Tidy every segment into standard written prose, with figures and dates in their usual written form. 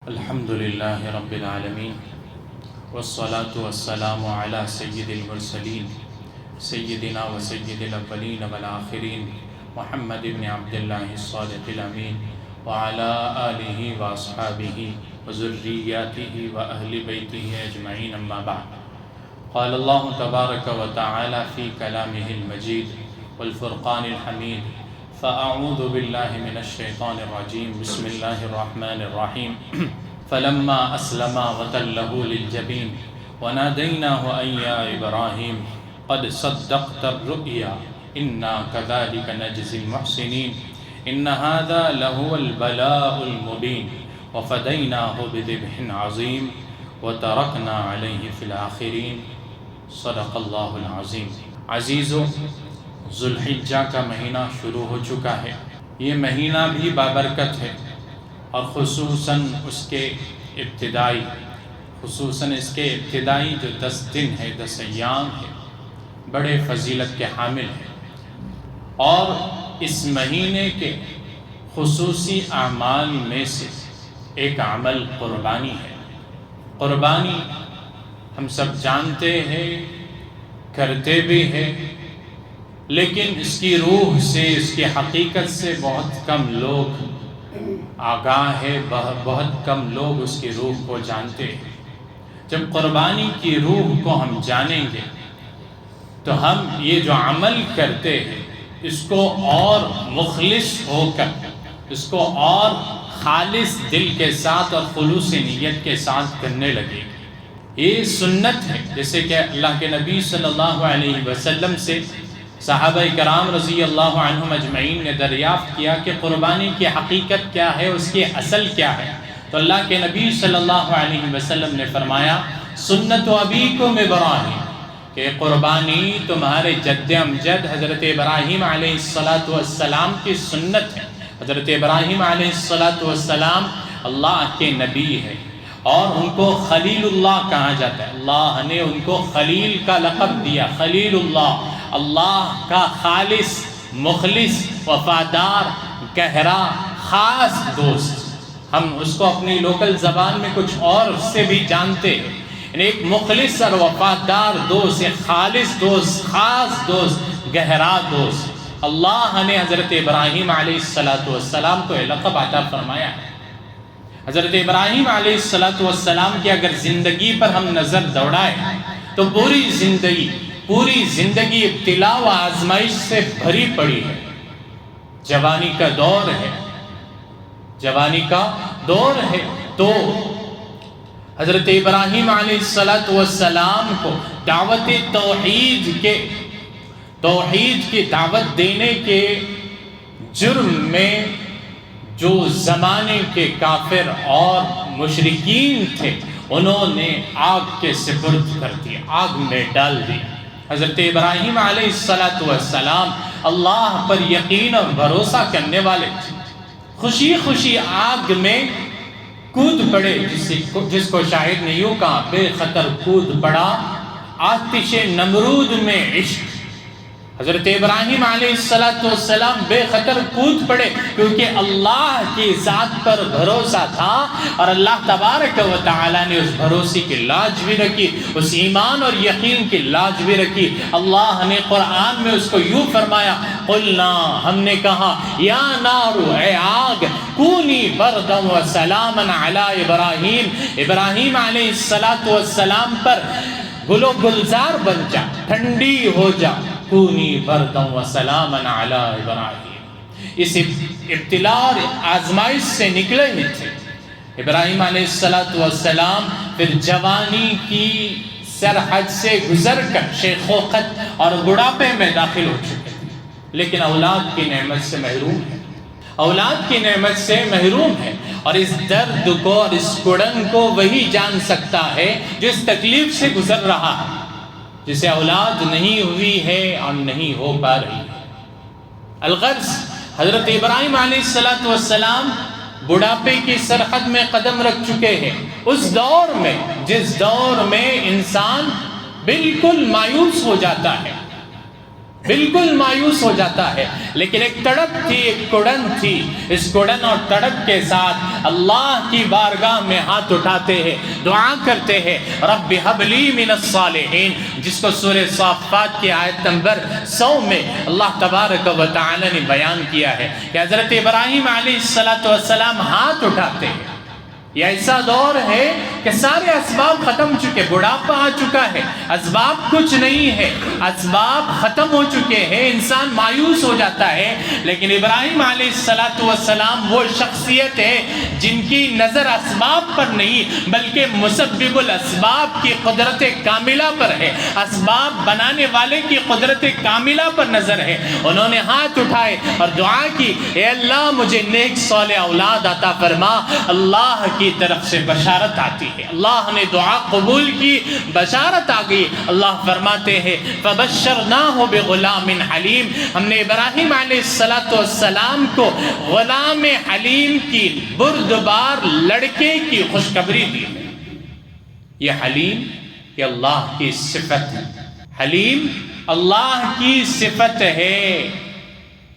الحمد لله رب العالمين والصلاة والسلام على سيد المرسلين سيدنا وسيد الأولين والآخرين محمد بن عبد الله الصادق الأمين وعلى آله وأصحابه وذرياته وأهل بيته أجمعين أما بعد. قال الله تبارك وتعالى في كلامه المجيد والفرقان الحميد: فأعوذ بالله من الشيطان الرجيم بسم الله الرحمن الرحيم فلما أسلما وتله للجبين وناديناه أن يا إبراهيم قد صدقت الرؤيا إنا كذلك نجزي المحسنين إن هذا لهو البلاء المبين وفديناه بذبح عظيم وتركنا عليه في الآخرين صدق اللہ العظیم. عزیزو، ذوالحجہ کا مہینہ شروع ہو چکا ہے. یہ مہینہ بھی بابرکت ہے اور خصوصاً اس کے ابتدائی جو 10 دن ہے، 10 ایام ہے، بڑے فضیلت کے حامل ہیں. اور اس مہینے کے خصوصی اعمال میں سے ایک عمل قربانی ہے. قربانی ہم سب جانتے ہیں، کرتے بھی ہیں، لیکن اس کی روح سے، اس کی حقیقت سے بہت کم لوگ آگاہ ہے، بہت کم لوگ اس کی روح کو جانتے ہیں. جب قربانی کی روح کو ہم جانیں گے تو ہم یہ جو عمل کرتے ہیں اس کو اور مخلص ہو کر، اس کو اور خالص دل کے ساتھ اور خلوص نیت کے ساتھ کرنے لگے. یہ سنت ہے، جیسے کہ اللہ کے نبی صلی اللہ علیہ وسلم سے صحابہ کرام رضی اللہ عنہم اجمعین نے دریافت کیا کہ قربانی کی حقیقت کیا ہے، اس کی اصل کیا ہے. تو اللہ کے نبی صلی اللہ علیہ وسلم نے فرمایا: سنت ابیکم ابراہیم، کہ قربانی تمہارے جد امجد حضرت ابراہیم علیہ السلام کی سنت ہے. حضرت ابراہیم علیہ السلام اللہ کے نبی ہے اور ان کو خلیل اللہ کہا جاتا ہے. اللہ نے ان کو خلیل کا لقب دیا. خلیل اللہ، اللہ کا خالص، مخلص، وفادار، گہرا، خاص دوست. ہم اس کو اپنی لوکل زبان میں کچھ اور سے بھی جانتے ہیں. یعنی ایک مخلص اور وفادار دوست، ایک خالص دوست، خاص دوست، گہرا دوست. اللہ نے حضرت ابراہیم علیہ السلام کو یہ لقب عطا فرمایا ہے. حضرت ابراہیم علیہ السلام کی اگر زندگی پر ہم نظر دوڑائیں تو پوری زندگی ابتلا و آزمائش سے بھری پڑی ہے. جوانی کا دور ہے تو حضرت ابراہیم علیہ السلام کو توحید کی دعوت دینے کے جرم میں جو زمانے کے کافر اور مشرکین تھے انہوں نے آگ کے سپرد کر دیا، آگ میں ڈال دی. حضرت ابراہیم علیہ السلام اللہ پر یقین اور بھروسہ کرنے والے تھے. خوشی خوشی آگ میں کود پڑے، جس کو شاعر نے یوں کہا: بے خطر کود پڑا آتش نمرود میں عشق. حضرت ابراہیم علیہ السلام بے خطر کود پڑے کیونکہ اللہ کی ذات پر بھروسہ تھا اور اللہ تبارک و تعالی نے اس بھروسے کی لاج بھی رکھی، اس ایمان اور یقین کی لاج بھی رکھی. اللہ نے قرآن میں اس کو یوں فرمایا: قلنا، ہم نے کہا، یا نارو، اے آگ، کونی بردا و سلاما علی ابراہیم، ابراہیم علیہ السلام پر گل و گلزار بن جا، ٹھنڈی ہو جا. کونی بردا و سلاما علی ابراہیم. اس ابتلا اور آزمائش سے نکلے ہی تھے. ابراہیم علیہ السلام پھر جوانی کی سرحد سے گزر کر شیخوخت اور بڑھاپے میں داخل ہو چکے تھے، لیکن اولاد کی نعمت سے محروم ہے. اور اس درد کو اور اس کڑن کو وہی جان سکتا ہے جو اس تکلیف سے گزر رہا ہے، جسے اولاد نہیں ہوئی ہے اور نہیں ہو پا رہی ہے. الغرض حضرت ابراہیم علیہ السلام بڑھاپے کی سرحد میں قدم رکھ چکے ہیں. اس دور میں، جس دور میں انسان بالکل مایوس ہو جاتا ہے، بالکل مایوس ہو جاتا ہے، لیکن ایک تڑپ تھی، ایک کڑن تھی، اس کڑن اور تڑپ کے ساتھ اللہ کی بارگاہ میں ہاتھ اٹھاتے ہیں، دعا کرتے ہیں، رب ھب لی من الصالحین، جس کو سورہ صافات کی آیت نمبر 100 میں اللہ تبارک و تعالی نے بیان کیا ہے کہ حضرت ابراہیم علیہ السلام ہاتھ اٹھاتے ہیں۔ یہ ایسا دور ہے کہ سارے اسباب ختم چکے، بڑھاپا آ چکا ہے، اسباب کچھ نہیں ہے، اسباب ختم ہو چکے ہیں، انسان مایوس ہو جاتا ہے، لیکن ابراہیم علیہ السلام وہ شخصیت ہے جن کی نظر اسباب پر نہیں بلکہ مسبب الاسباب کی قدرت کاملہ پر ہے، اسباب بنانے والے کی قدرت کاملہ پر نظر ہے۔ انہوں نے ہاتھ اٹھائے اور دعا کی، اے اللہ مجھے نیک صالح اولاد عطا فرما۔ اللہ کی طرف سے بشارت آتی ہے، اللہ نے دعا قبول کی، بشارت آ گئی۔ اللہ فرماتے ہیں فبشرناہ بغلام حلیم، ہم نے ابراہیم علیہ السلام کو غلام حلیم کی بردبار لڑکے کی خوشخبری دی۔ یہ حلیم یہ اللہ کی صفت ہے، حلیم اللہ کی صفت ہے،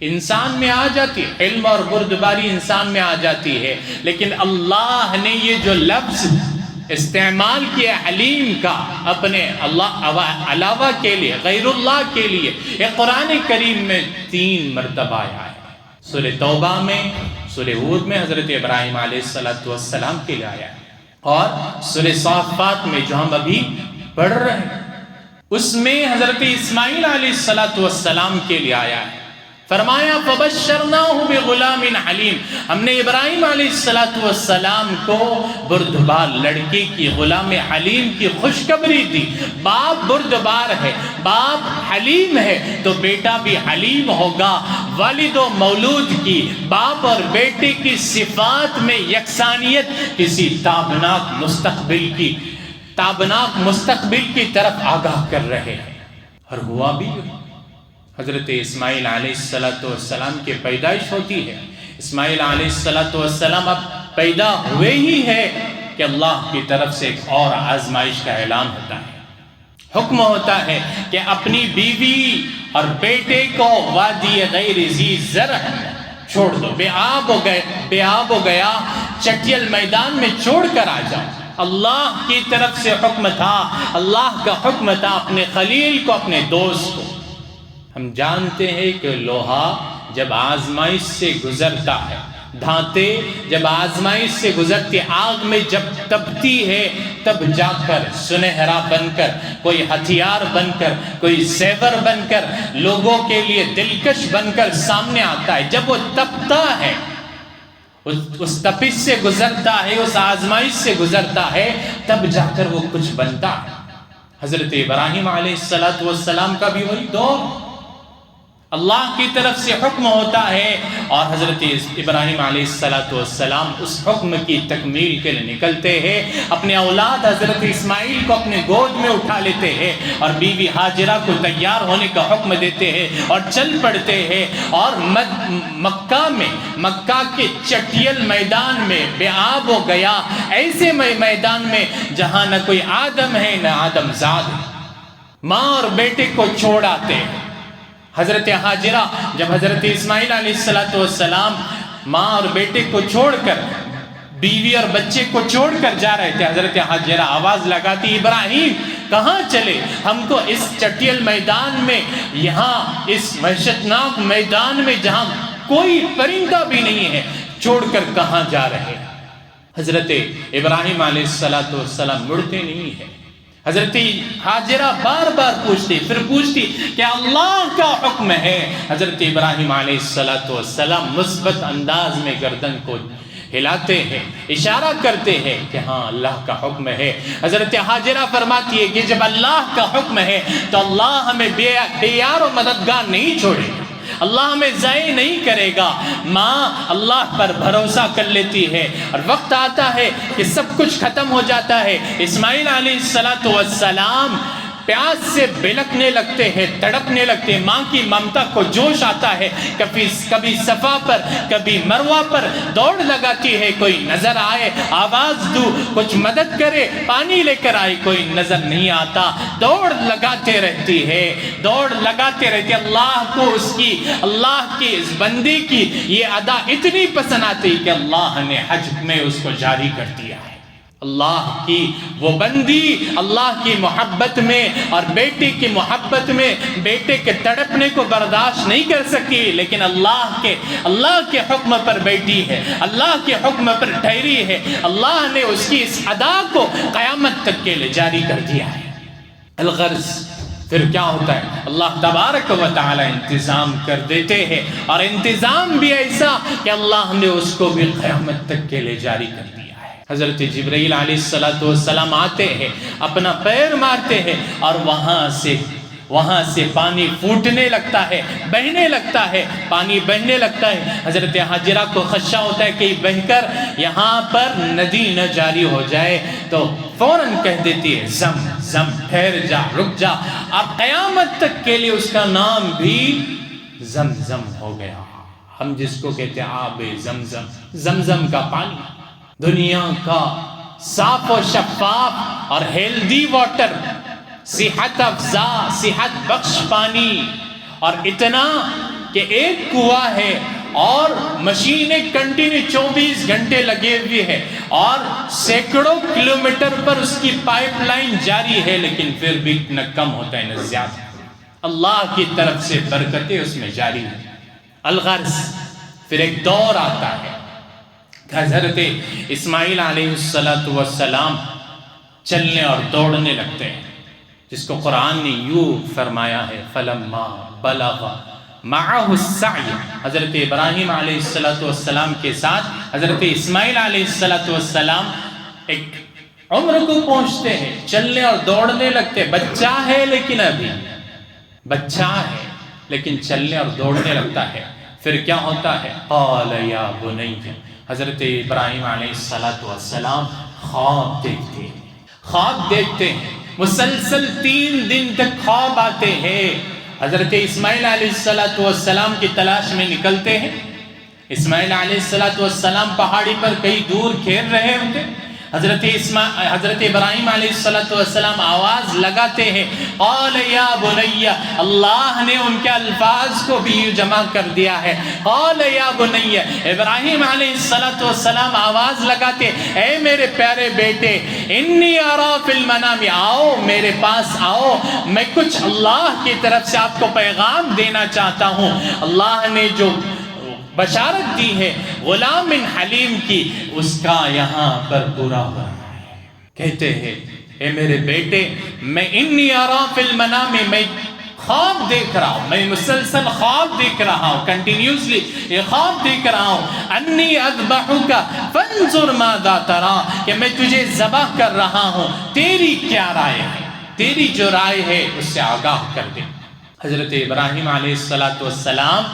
انسان میں آ جاتی ہے، علم اور بردباری انسان میں آ جاتی ہے، لیکن اللہ نے یہ جو لفظ استعمال کیا حلیم کا اپنے اللہ علاوہ کے لیے، غیر اللہ کے لیے، یہ قرآن کریم میں 3 مرتبہ آیا ہے۔ سورہ توبہ میں، سورہ ہود میں حضرت ابراہیم علیہ السلام کے لیے آیا ہے، اور سورہ صافات میں جو ہم ابھی پڑھ رہے ہیں اس میں حضرت اسماعیل علیہ السلام کے لیے آیا ہے۔ فرمایا فبشرناہ بغلام حلیم، ہم نے ابراہیم علیہ السلام کو بردبار لڑکی کی، غلام حلیم کی خوشخبری دی۔ باپ بردبار ہے، باپ حلیم ہے تو بیٹا بھی حلیم ہوگا۔ والد و مولود کی، باپ اور بیٹے کی صفات میں یکسانیت کسی تابناک مستقبل کی طرف آگاہ کر رہے ہیں، اور ہوا بھی۔ حضرت اسماعیل علیہ السلام کی پیدائش ہوتی ہے، اسماعیل علیہ السلام اب پیدا ہوئے ہی ہے کہ اللہ کی طرف سے ایک اور آزمائش کا اعلان ہوتا ہے، حکم ہوتا ہے کہ اپنی بیوی اور بیٹے کو وادی غیر ذی زرع چھوڑ دو، بے آب ہو گیا، چٹیل میدان میں چھوڑ کر آ جاؤ۔ اللہ کی طرف سے حکم تھا، اللہ کا حکم تھا اپنے خلیل کو، اپنے دوست کو۔ ہم جانتے ہیں کہ لوہا جب آزمائش سے گزرتا ہے، دھاتیں جب آزمائش سے گزرتی، آگ میں جب تپتی ہے، تب جا کر سنہرا بن کر، کوئی ہتھیار بن کر، کوئی زیور بن کر، لوگوں کے لیے دلکش بن کر سامنے آتا ہے۔ جب وہ تپتا ہے، اس تپش سے گزرتا ہے، اس آزمائش سے گزرتا ہے، تب جا کر وہ کچھ بنتا ہے۔ حضرت ابراہیم علیہ السلام کا بھی وہی دور، اللہ کی طرف سے حکم ہوتا ہے، اور حضرت ابراہیم علیہ السلام اس حکم کی تکمیل کے لیے نکلتے ہیں، اپنے اولاد حضرت اسماعیل کو اپنے گود میں اٹھا لیتے ہیں، اور بیوی ہاجرہ کو تیار ہونے کا حکم دیتے ہیں اور چل پڑتے ہیں، اور مکہ کے چٹیل میدان میں، بے آب ہو گیا ایسے میدان میں جہاں نہ کوئی آدم ہے نہ آدم زاد ہے، ماں اور بیٹے کو چھوڑ آتے ہیں۔ حضرت ہاجرہ جب حضرت اسماعیل علیہ السلام ماں اور بیٹے کو چھوڑ کر، بیوی اور بچے کو چھوڑ کر جا رہے تھے، حضرت ہاجرہ آواز لگاتی، ابراہیم کہاں چلے؟ ہم کو اس چٹیل میدان میں، یہاں اس وحشتناک میدان میں جہاں کوئی پرندہ بھی نہیں ہے، چھوڑ کر کہاں جا رہے؟ حضرت ابراہیم علیہ السلام مڑتے نہیں ہیں۔ حضرت ہاجرہ بار بار پوچھتی کہ اللہ کا حکم ہے۔ حضرت ابراہیم علیہ السلام مثبت انداز میں گردن کو ہلاتے ہیں، اشارہ کرتے ہیں کہ ہاں اللہ کا حکم ہے۔ حضرت ہاجرہ فرماتی ہے کہ جب اللہ کا حکم ہے تو اللہ ہمیں بے یار و مددگار نہیں چھوڑے گا، اللہ ہمیں ضائع نہیں کرے گا۔ ماں اللہ پر بھروسہ کر لیتی ہے، اور وقت آتا ہے کہ سب کچھ ختم ہو جاتا ہے۔ اسماعیل علیہ السلام پیاس سے بلکنے لگتے ہیں، تڑپنے لگتے ہیں، ماں کی ممتا کو جوش آتا ہے، کبھی صفا پر کبھی مروہ پر دوڑ لگاتی ہے، کوئی نظر آئے آواز دوں، کچھ مدد کرے پانی لے کر آئے، کوئی نظر نہیں آتا، دوڑ لگاتے رہتی ہے، دوڑ لگاتے رہتی ہے۔ اللہ کی اس بندی کی یہ ادا اتنی پسند آتی کہ اللہ نے حج میں اس کو جاری کر دیا ہے۔ اللہ کی وہ بندی اللہ کی محبت میں اور بیٹے کی محبت میں بیٹے کے تڑپنے کو برداشت نہیں کر سکی، لیکن اللہ کے حکم پر بیٹھی ہے، اللہ کے حکم پر ٹھہری ہے، اللہ نے اس کی اس ادا کو قیامت تک کے لیے جاری کر دیا ہے۔ الغرض پھر کیا ہوتا ہے؟ اللہ تبارک و تعالی انتظام کر دیتے ہیں، اور انتظام بھی ایسا کہ اللہ نے اس کو بھی قیامت تک کے لیے جاری کر دیا ہے۔ حضرت جبرائیل علیہ السلام آتے ہیں، اپنا پیر مارتے ہیں، اور وہاں سے پانی پھوٹنے لگتا ہے، بہنے لگتا ہے، پانی بہنے لگتا ہے۔ حضرت حاجرہ کو خدشہ ہوتا ہے کہ بہ کر یہاں پر ندی نہ جاری ہو جائے، تو فوراً کہہ دیتی ہے زم زم، ٹھہر جا، رک جا، اب قیامت تک کے لیے اس کا نام بھی زمزم ہو گیا۔ ہم جس کو کہتے ہیں آب زمزم، زمزم کا پانی، دنیا کا صاف و شفاف اور ہیلدی واٹر، صحت افزا، صحت بخش پانی، اور اتنا کہ ایک کنواں ہے اور مشینیں کنٹینیو 24 گھنٹے لگے ہوئے ہیں، اور سینکڑوں کلومیٹر پر اس کی پائپ لائن جاری ہے، لیکن پھر بھی نہ کم ہوتا ہے نہ زیادہ۔ اللہ کی طرف سے برکتیں اس میں جاری ہیں۔ الغرض پھر ایک دور آتا ہے، حضرت اسماعیل علیہ السلام چلنے اور دوڑنے لگتے ہیں، جس کو قرآن نے یوں فرمایا ہے فلما بلغ معه السعی، حضرت ابراہیم علیہ السلام کے ساتھ حضرت اسماعیل علیہ السلام ایک عمر کو پہنچتے ہیں، چلنے اور دوڑنے لگتے ہیں۔ بچہ ہے لیکن ابھی بچہ ہے لیکن چلنے اور دوڑنے لگتا ہے۔ پھر کیا ہوتا ہے؟ قال یا بنی، حضرت ابراہیم علیہ السلام خواب دیکھتے ہیں، مسلسل 3 دن تک خواب آتے ہیں۔ حضرت اسماعیل علیہ السلام کی تلاش میں نکلتے ہیں۔ اسماعیل علیہ السلام پہاڑی پر کئی دور کھیل رہے ہوتے، حضرت ابراہیم علیہ السلام آواز لگاتے ہیں قال یا بنی، اللہ نے ان کے الفاظ کو بھی جمع کر دیا ہے، قال یا بنی، ابراہیم علیہ السلام آواز لگاتے اے میرے پیارے بیٹے، انی ارا فی المنام، آؤ میرے پاس آؤ، میں کچھ اللہ کی طرف سے آپ کو پیغام دینا چاہتا ہوں۔ اللہ نے جو بشارت دی ہے غلام حلیم کی، اس کا یہاں پر پورا ہو رہا ہے۔ کہتے ہیں اے میرے بیٹے، میں انی ارا فی المنام، میں خواب دیکھ رہا ہوں، میں مسلسل خواب دیکھ رہا ہوں، کنٹینیوسلی یہ خواب دیکھ رہا ہوں، انی اذبحک فانظر ماذا تری، کہ میں تجھے ذبح کر رہا ہوں، تیری کیا رائے ہے، تیری جو رائے ہے اس سے آگاہ کر دے۔ حضرت ابراہیم علیہ السلام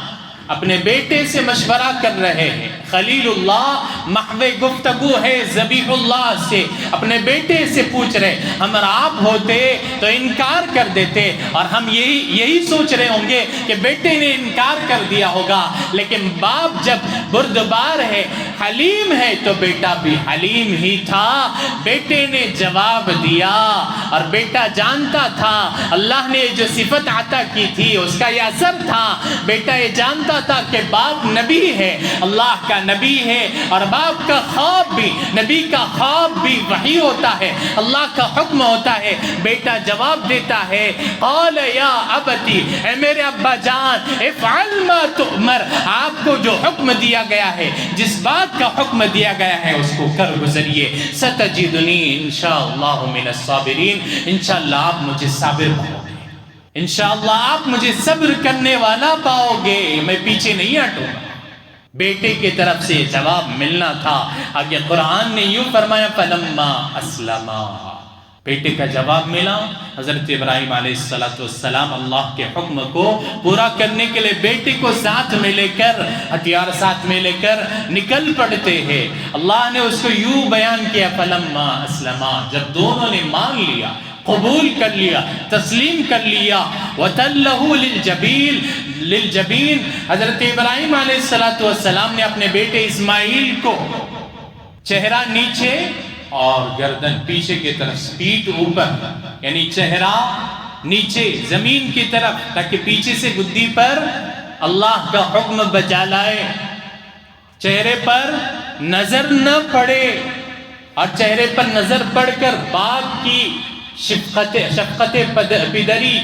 اپنے بیٹے سے مشورہ کر رہے ہیں، خلیل اللہ محو گفتگو ہے ذبیح اللہ سے، اپنے بیٹے سے پوچھ رہے، ہم آپ ہوتے تو انکار کر دیتے، اور ہم یہی سوچ رہے ہوں گے کہ بیٹے نے انکار کر دیا ہوگا، لیکن باپ جب بردبار ہے، حلیم ہے، تو بیٹا بھی حلیم ہی تھا۔ بیٹے نے جواب دیا، اور بیٹا جانتا تھا اللہ نے جو صفت عطا کی تھی اس کا یہ اثر تھا۔ بیٹا یہ جانتا تھا کہ باپ نبی ہے، اللہ کا نبی ہے، اور باپ کا خواب بھی، نبی کا خواب بھی وحی ہوتا ہے، اللہ کا حکم ہوتا ہے۔ بیٹا جواب دیتا ہے قال یا ابتی، اے میرے ابا جان، افعل ما تؤمر، آپ کو جو حکم دیا گیا ہے، جس بات کا حکم دیا گیا ہے اس کو کر گزریے، ستجدنی انشاءاللہ من الصابرین، انشاءاللہ آپ مجھے صابر پاؤ گے، انشاءاللہ آپ مجھے صبر کرنے والا پاؤ گے، میں پیچھے نہیں ہٹوں گا۔ بیٹے کی طرف سے جواب ملنا تھا۔ آگے قرآن نے یوں فرمایا فلما اسلما، بیٹے کا جواب ملا۔ حضرت ابراہیم علیہ السلام اللہ کے حکم کو پورا کرنے کے لیے بیٹے کو ساتھ میں لے کر، ہتھیار ساتھ میں لے کر نکل پڑتے ہیں۔ اللہ نے اس کو یوں بیان کیا فلما اسلما، جب دونوں نے مان لیا، قبول کر لیا، تسلیم کر لیا. وَتَلَّهُ لِلْجَبِينِ حضرت ابراہیم علیہ السلام نے اپنے بیٹے اسماعیل کو چہرہ نیچے اور گردن پیچھے کی طرف، پیٹھ اوپر، یعنی چہرہ نیچے زمین کی طرف، تاکہ پیچھے سے گدی پر اللہ کا حکم بجا لائے، چہرے پر نظر نہ پڑے، اور چہرے پر نظر پڑ کر باپ کی شفقت پدری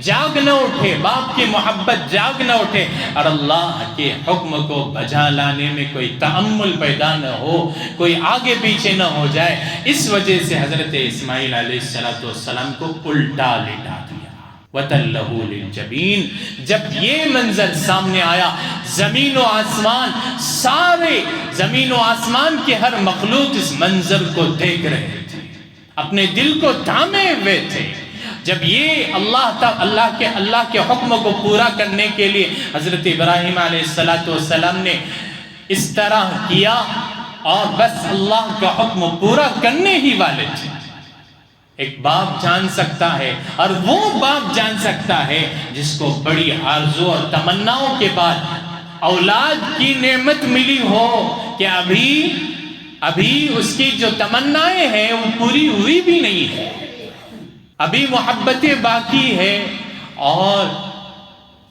جاگ نہ اٹھے، باپ کی محبت جاگ نہ اٹھے، اور اللہ کے حکم کو بجا لانے میں کوئی تأمل پیدا نہ ہو، کوئی آگے پیچھے نہ ہو جائے. اس وجہ سے حضرت اسماعیل علیہ السلام کو الٹا لٹا دیا. وَتَلَّهُ لِلْجَبِينِ جب یہ منظر سامنے آیا، زمین و آسمان، سارے زمین و آسمان کے ہر مخلوق اس منظر کو دیکھ رہے تھے، اپنے دل کو تھامے ہوئے تھے. جب یہ اللہ کے حکم کو پورا کرنے کے لیے حضرت ابراہیم علیہ السلام نے اس طرح کیا، اور بس اللہ کا حکم پورا کرنے ہی والے تھے. ایک باپ جان سکتا ہے، اور وہ باپ جان سکتا ہے جس کو بڑی آرزو اور تمناؤں کے بعد اولاد کی نعمت ملی ہو کہ ابھی اس کی جو تمنائیں ہیں وہ پوری ہوئی بھی نہیں ہے، ابھی محبتیں باقی ہے، اور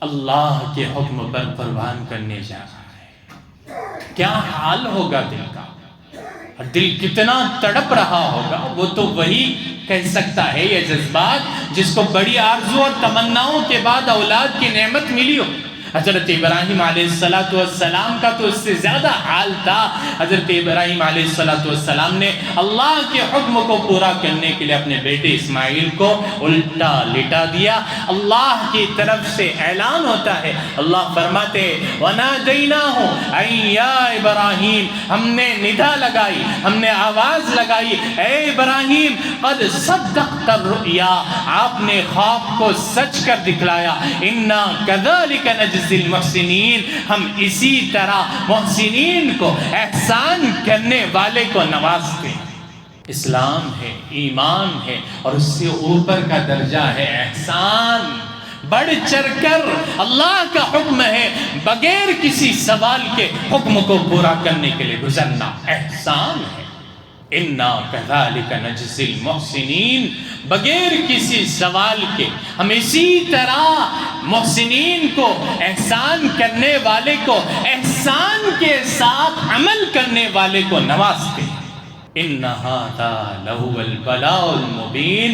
اللہ کے حکم پر قربان کرنے جا رہا ہے. کیا حال ہوگا دل کا، اور دل کتنا تڑپ رہا ہوگا، وہ تو وہی کہہ سکتا ہے. یہ جذبات جس کو بڑی آرزو اور تمناؤں کے بعد اولاد کی نعمت ملی ہو. حضرت ابراہیم علیہ السلام کا تو اس سے زیادہ حال تھا. حضرت ابراہیم علیہ السلام نے اللہ کے حکم کو پورا کرنے کے لیے اپنے بیٹے اسماعیل کو الٹا لٹا دیا. اللہ کی طرف سے اعلان ہوتا ہے، اللہ فرماتے وَنَادَيْنَاهُ أَن يَا إِبْرَاهِيمُ، ہم نے ندا لگائی، ہم نے آواز لگائی، اے ابراہیم قد صدقت الرؤیا، آپ نے خواب کو سچ کر دکھلایا. اِنَّا كَذَلِكَ نَجْزِي المحسنین، ہم اسی طرح محسنین کو، احسان کرنے والے کو نوازتے ہیں. اسلام ہے، ایمان ہے، اور اس سے اوپر کا درجہ ہے احسان. بڑھ چڑھ کر اللہ کا حکم ہے، بغیر کسی سوال کے حکم کو پورا کرنے کے لیے گزرنا احسان ہے. اِنَّا كَذَلِكَ نَجْزِي الْمُحْسِنِينَ، بغیر کسی سوال کے ہم اسی طرح محسنین کو، احسان کرنے والے کو، احسان کے ساتھ عمل کرنے والے کو نوازتے ہیں. إِنَّ هَذَا لَهُوَ الْبَلَاءُ الْمُبِينُ،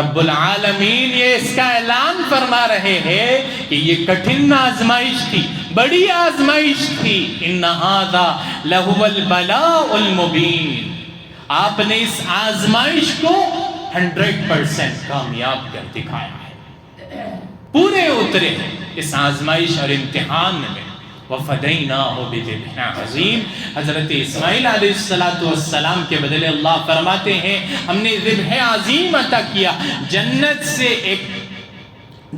رب العالمین یہ اس کا اعلان فرما رہے ہیں کہ یہ کٹھن آزمائش تھی، بڑی آزمائش تھی. إِنَّ هَذَا لَهُوَ الْبَلَاءُ الْمُبِينُ، آپ نے اس آزمائش کو 100% کامیاب کر دکھایا ہے، پورے اترے اس آزمائش اور امتحان میں. وَفَدَيْنَاهُ بِذِبْحٍ عَظِيمٍ، حضرت اسماعیل علیہ السلام کے بدلے اللہ فرماتے ہیں ہم نے ذبح عظیم عطا کیا. جنت سے ایک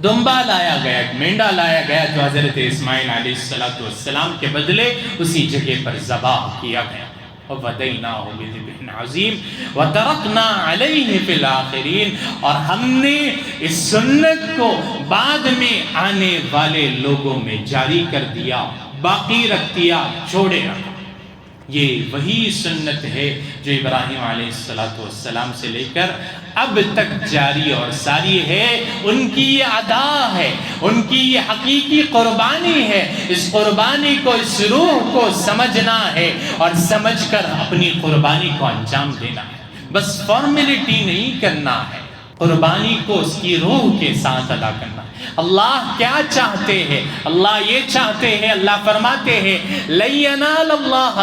دمبا لایا گیا، ایک مینڈا لایا گیا، جو حضرت اسماعیل علیہ السلام کے بدلے اسی جگہ پر ذبح کیا گیا. وَفَدَيْنَاهُ بِذِبْحٍ عَظِيمٍ وَتَرَكْنَا عَلَيْهِ فِي الْآخِرِينَ، اور ہم نے اس سنت کو بعد میں آنے والے لوگوں میں جاری کر دیا، باقی رکھ دیا، چھوڑے رکھا. یہ وہی سنت ہے جو ابراہیم علیہ السلام سے لے کر اب تک جاری اور ساری ہے. ان کی یہ ادا ہے، ان کی یہ حقیقی قربانی ہے. اس قربانی کو، اس روح کو سمجھنا ہے، اور سمجھ کر اپنی قربانی کو انجام دینا ہے. بس فارمیلٹی نہیں کرنا ہے، قربانی کو اس کی روح کے ساتھ ادا کرنا ہے. اللہ کیا چاہتے ہیں؟ اللہ یہ چاہتے ہیں، اللہ فرماتے ہیں لَن يَنَالَ اللَّهَ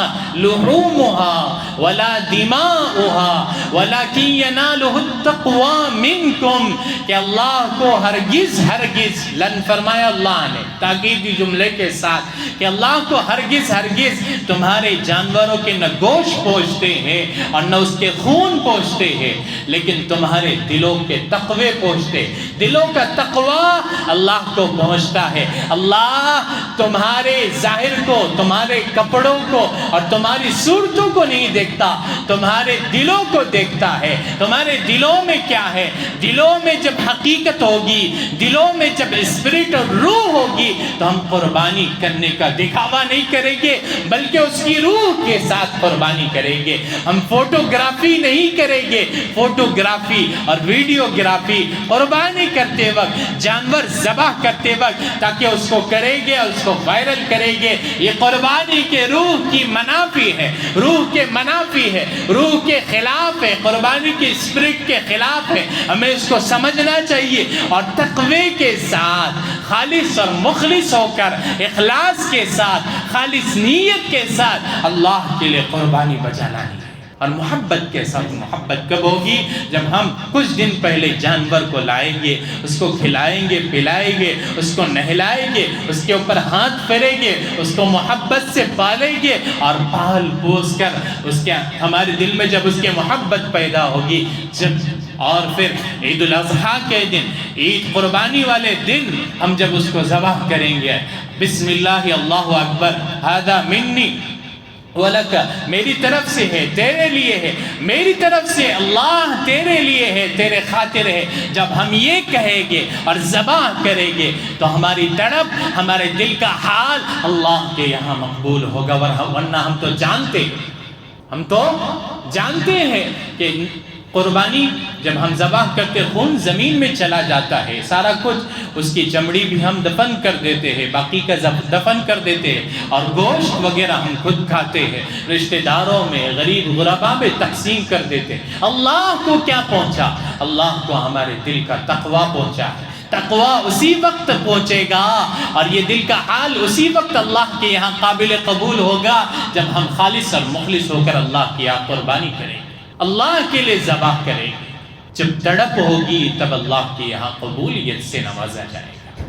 لُحُومُهَا وَلَا دِمَاؤُهَا وَلَكِنْ يَنَالُهُ التَّقْوَى مِنْكُمْ، کہ اللہ کو ہرگز لن فرمایا اللہ نے تاکیدی جملے کے ساتھ کہ اللہ کو ہرگز تمہارے جانوروں کے نہ گوشت پوچھتے ہیں اور نہ اس کے خون پوچھتے ہیں، لیکن تمہارے دلوں کے تقوی پوچھتے. دلوں کا تقوی اللہ کو پہنچتا ہے۔ اللہ تمہارے ظاہر کو، تمہارے کپڑوں کو اور تمہاری صورتوں کو نہیں دیکھتا، تمہارے دلوں کو دیکھتا ہے۔ تمہارے دلوں میں کیا ہے؟ دلوں میں جب حقیقت ہوگی، دلوں میں جب اسپرٹ اور روح ہوگی تو ہم قربانی کرنے کا دکھاوا نہیں کریں گے، بلکہ اس کی روح کے ساتھ قربانی کریں گے۔ ہم فوٹوگرافی نہیں کریں گے، فوٹوگرافی اور ویڈیوگرافی قربانی کرتے وقت، جانور ذبح کرتے وقت تاکہ اس کو کریں گے اور اس کو وائرل کریں گے، یہ قربانی کے روح کی منافی ہے، روح کے منافی ہے، روح کے خلاف ہے، قربانی کی اسپرٹ کے خلاف ہے۔ ہمیں اس کو سمجھنا چاہیے اور تقوی کے ساتھ، خالص اور مخلص ہو کر، اخلاص کے ساتھ، خالص نیت کے ساتھ اللہ کے لیے قربانی بجانا ہے۔ اور محبت کے ساتھ، محبت کب ہوگی؟ جب ہم کچھ دن پہلے جانور کو لائیں گے، اس کو کھلائیں گے، پلائیں گے، اس کو نہلائیں گے، اس کے اوپر ہاتھ پھیریں گے، اس کو محبت سے پالیں گے اور پال پوس کر اس کے ہمارے دل میں جب اس کے محبت پیدا ہوگی، اور پھر عید الاضحیٰ کے دن، عید قربانی والے دن ہم جب اس کو ذبح کریں گے، بسم اللہ اللہ اکبر، ھذا منی وَلَكَ، میری طرف سے ہے، تیرے لیے ہے، میری طرف سے اللہ تیرے لیے ہے، تیرے خاطر ہے، جب ہم یہ کہیں گے اور ذبح کریں گے تو ہماری تڑپ، ہمارے دل کا حال اللہ کے یہاں مقبول ہوگا۔ ورنہ ہم تو جانتے ہیں کہ قربانی جب ہم ذبح کرتے، خون زمین میں چلا جاتا ہے، سارا کچھ، اس کی چمڑی بھی ہم دفن کر دیتے ہیں، باقی کا دفن کر دیتے ہیں، اور گوشت وغیرہ ہم خود کھاتے ہیں، رشتہ داروں میں، غریب غربا میں تقسیم کر دیتے ہیں۔ اللہ کو کیا پہنچا؟ اللہ کو ہمارے دل کا تقوی پہنچا ہے۔ تقوی اسی وقت پہنچے گا اور یہ دل کا حال اسی وقت اللہ کے یہاں قابل قبول ہوگا جب ہم خالص اور مخلص ہو کر اللہ کی قربانی کریں گے، اللہ کے لیے ذبح کریں گے۔ جب تڑپ ہوگی تب اللہ کے یہاں قبولیت سے نوازا جائے گا۔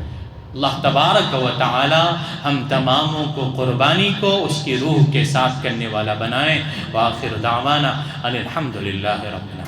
اللہ تبارک و تعالی ہم تماموں کو قربانی کو اس کی روح کے ساتھ کرنے والا بنائے۔ وآخر دعوانا ان الحمد للہ رب العالمین۔